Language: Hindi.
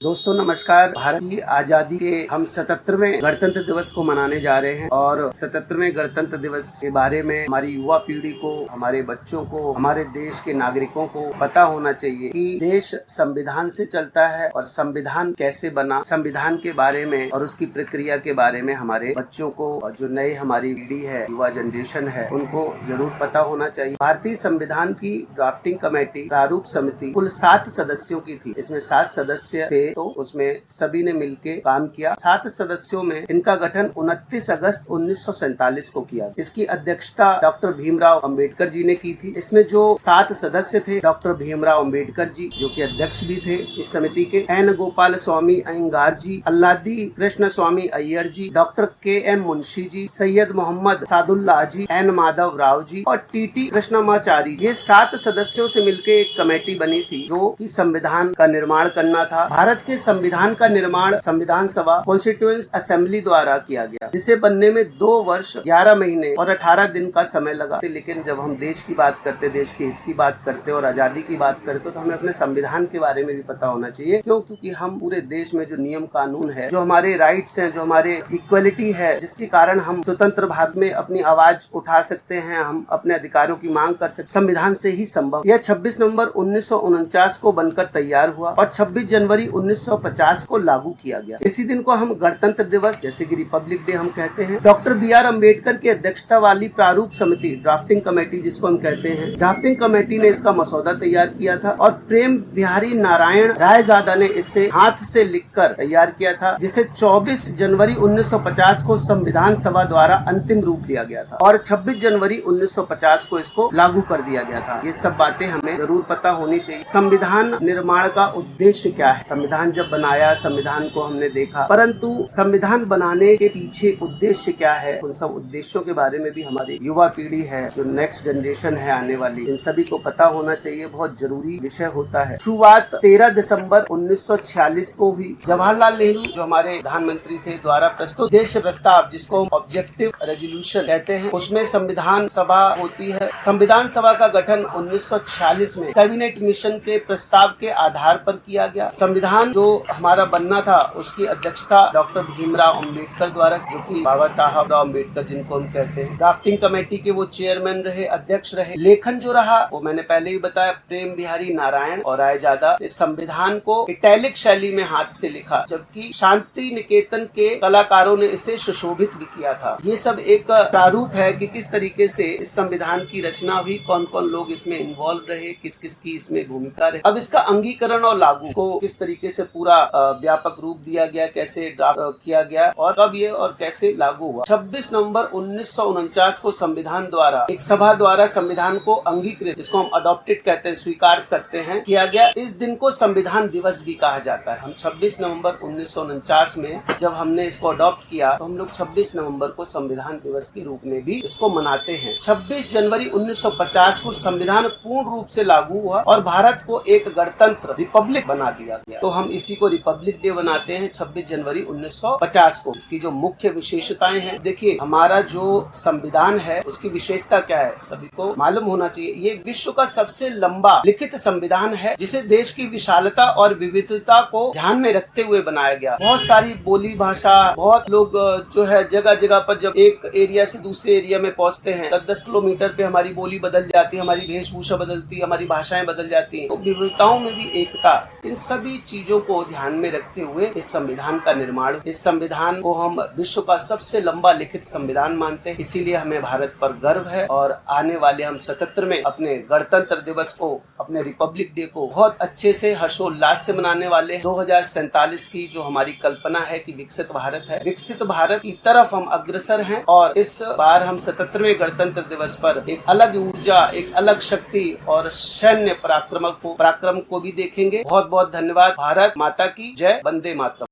दोस्तों नमस्कार। भारत की आजादी के हम 77वें गणतंत्र दिवस को मनाने जा रहे हैं और 77वें गणतंत्र दिवस के बारे में हमारी युवा पीढ़ी को, हमारे बच्चों को, हमारे देश के नागरिकों को पता होना चाहिए कि देश संविधान से चलता है और संविधान कैसे बना, संविधान के बारे में और उसकी प्रक्रिया के बारे में हमारे बच्चों को और जो नए हमारी पीढ़ी है, युवा जनरेशन है, उनको जरूर पता होना चाहिए। भारतीय संविधान की ड्राफ्टिंग कमेटी प्रारूप समिति कुल 7 सदस्यों की थी। इसमें 7 सदस्य थे, तो उसमें सभी ने मिलकर काम किया। 7 सदस्यों में इनका गठन 29 अगस्त 1947 को किया। इसकी अध्यक्षता डॉक्टर भीमराव अंबेडकर जी ने की थी। इसमें जो 7 सदस्य थे, डॉक्टर भीमराव अंबेडकर जी जो कि अध्यक्ष भी थे इस समिति के, एन गोपाल स्वामी अयंगार जी, अल्लादी कृष्ण स्वामी अय्यर जी, डॉक्टर KM मुंशी जी, सैयद मोहम्मद सादुल्लाह जी, एन माधव राव जी और TT कृष्णमाचारी। ये 7 सदस्यों से मिलकर एक कमेटी बनी थी जो कि संविधान का निर्माण करना था। भारत के संविधान का निर्माण संविधान सभा कॉन्स्टिट्यूएंट असेंबली द्वारा किया गया, जिसे बनने में 2 वर्ष 11 महीने और 18 दिन का समय लगा। लेकिन जब हम देश की बात करते, देश के हित की बात करते और आजादी की बात करते, तो हमें अपने संविधान के बारे में भी पता होना चाहिए। क्यों? क्योंकि हम पूरे देश में जो नियम कानून है, जो हमारे राइट्स हैं, जो हमारे इक्वलिटी है, जिसके कारण हम स्वतंत्र भारत में अपनी आवाज उठा सकते हैं, हम अपने अधिकारों की मांग कर सकते, संविधान से ही संभव। यह 26 नवंबर 1949 को बनकर तैयार हुआ और 26 जनवरी 1950 को लागू किया गया। इसी दिन को हम गणतंत्र दिवस, जैसे कि रिपब्लिक डे हम कहते हैं। डॉक्टर BR अम्बेडकर की अध्यक्षता वाली प्रारूप समिति, ड्राफ्टिंग कमेटी जिसको हम कहते हैं, ड्राफ्टिंग कमेटी ने इसका मसौदा तैयार किया था और प्रेम बिहारी नारायण रायजादा ने इसे हाथ से लिखकर तैयार किया था, जिसे 24 जनवरी 1950 को संविधान सभा द्वारा अंतिम रूप दिया गया था और 26 जनवरी 1950 को इसको लागू कर दिया गया था। ये सब बातें हमें जरूर पता होनी चाहिए। संविधान निर्माण का उद्देश्य क्या है? संविधान जब बनाया, संविधान को हमने देखा, परंतु संविधान बनाने के पीछे उद्देश्य क्या है, उन सब उद्देश्यों के बारे में भी हमारी युवा पीढ़ी है, जो नेक्स्ट जनरेशन है आने वाली, इन सभी को पता होना चाहिए। बहुत जरूरी विषय होता है। शुरुआत 13 दिसंबर 1946 को हुई। जवाहरलाल नेहरू जो हमारे प्रधानमंत्री थे द्वारा प्रस्तुत देश प्रस्ताव, जिसको ऑब्जेक्टिव रेजोल्यूशन कहते हैं, उसमें संविधान सभा होती है। संविधान सभा का गठन 1946 में कैबिनेट मिशन के प्रस्ताव के आधार पर किया गया। संविधान जो हमारा बनना था उसकी अध्यक्षता डॉक्टर भीमराव अंबेडकर द्वारा, जो कि बाबा साहब राव अंबेडकर जिनको हम कहते हैं। ड्राफ्टिंग कमेटी के वो चेयरमैन रहे, अध्यक्ष रहे। लेखन जो रहा वो मैंने पहले ही बताया, प्रेम बिहारी नारायण और रायजादा। इस संविधान को इटैलिक शैली में हाथ से लिखा, जबकि शांति निकेतन के कलाकारों ने इसे सुशोभित भी किया था। ये सब एक प्रारूप है कि किस तरीके से इस संविधान की रचना हुई, कौन कौन लोग इसमें इन्वॉल्व रहे, किस किस की इसमें भूमिका रही। अब इसका अंगीकरण और लागू को किस तरीके से पूरा व्यापक रूप दिया गया, कैसे ड्राफ्ट किया गया और कब ये और कैसे लागू हुआ। 26 नवंबर 1949 को संविधान द्वारा एक सभा द्वारा संविधान को अंगीकृत, जिसको हम अडॉप्टेड कहते हैं, स्वीकार करते हैं, किया गया। इस दिन को संविधान दिवस भी कहा जाता है। हम 26 नवंबर 1949 में जब हमने इसको अडॉप्ट किया, तो हम लोग 26 नवंबर को संविधान दिवस के रूप में भी इसको मनाते हैं। 26 जनवरी 1950 को संविधान पूर्ण रूप से लागू हुआ और भारत को एक गणतंत्र रिपब्लिक बना दिया गया। तो हम इसी को रिपब्लिक डे बनाते हैं 26 जनवरी 1950 को। इसकी जो मुख्य विशेषताएं हैं, देखिए हमारा जो संविधान है उसकी विशेषता क्या है, सभी को मालूम होना चाहिए। ये विश्व का सबसे लंबा लिखित संविधान है, जिसे देश की विशालता और विविधता को ध्यान में रखते हुए बनाया गया। बहुत सारी बोली भाषा, बहुत लोग जो है जगह जगह पर जब एक एरिया से दूसरे एरिया में पहुंचते हैं, 10-10 किलोमीटर पे हमारी बोली बदल जाती है, हमारी वेशभूषा बदलती है, हमारी भाषाएं बदल जाती है। तो विविधताओं में भी एकता, इन सभी चीजों को ध्यान में रखते हुए इस संविधान का निर्माण, इस संविधान को हम विश्व का सबसे लंबा लिखित संविधान मानते हैं। इसीलिए हमें भारत पर गर्व है और आने वाले हम 77 में अपने गणतंत्र दिवस को, अपने रिपब्लिक डे को बहुत अच्छे से हर्षोल्लास से मनाने वाले। 2047 की जो हमारी कल्पना है कि विकसित भारत है, विकसित भारत की तरफ हम अग्रसर हैं और इस बार हम 77वें गणतंत्र दिवस पर एक अलग ऊर्जा, एक अलग शक्ति और सैन्य पराक्रम को भी देखेंगे। बहुत बहुत धन्यवाद। भारत माता की जय। वंदे मातरम।